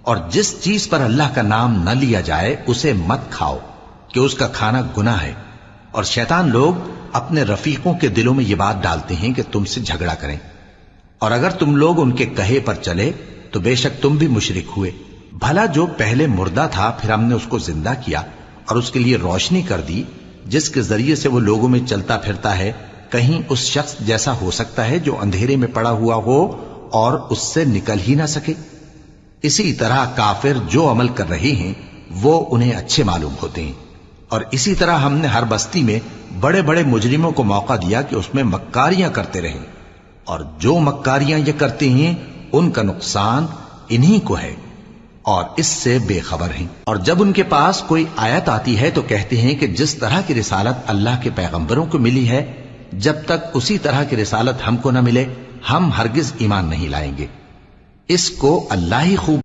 اور جس چیز پر اللہ کا نام نہ لیا جائے اسے مت کھاؤ کہ اس کا کھانا گناہ ہے، اور شیطان لوگ اپنے رفیقوں کے دلوں میں یہ بات ڈالتے ہیں کہ تم سے جھگڑا کریں، اور اگر تم لوگ ان کے کہے پر چلے تو بے شک تم بھی مشرک ہوئے۔ بھلا جو پہلے مردہ تھا پھر ہم نے اس کو زندہ کیا اور اس کے لیے روشنی کر دی جس کے ذریعے سے وہ لوگوں میں چلتا پھرتا ہے، کہیں اس شخص جیسا ہو سکتا ہے جو اندھیرے میں پڑا ہوا ہو اور اس سے نکل ہی نہ سکے؟ اسی طرح کافر جو عمل کر رہے ہیں وہ انہیں اچھے معلوم ہوتے ہیں، اور اسی طرح ہم نے ہر بستی میں بڑے بڑے مجرموں کو موقع دیا کہ اس میں مکاریاں کرتے رہیں، اور جو مکاریاں یہ کرتے ہیں ان کا نقصان انہی کو ہے اور اس سے بے خبر ہیں۔ اور جب ان کے پاس کوئی آیت آتی ہے تو کہتے ہیں کہ جس طرح کی رسالت اللہ کے پیغمبروں کو ملی ہے جب تک اسی طرح کی رسالت ہم کو نہ ملے ہم ہرگز ایمان نہیں لائیں گے۔ اس کو اللہ ہی خوب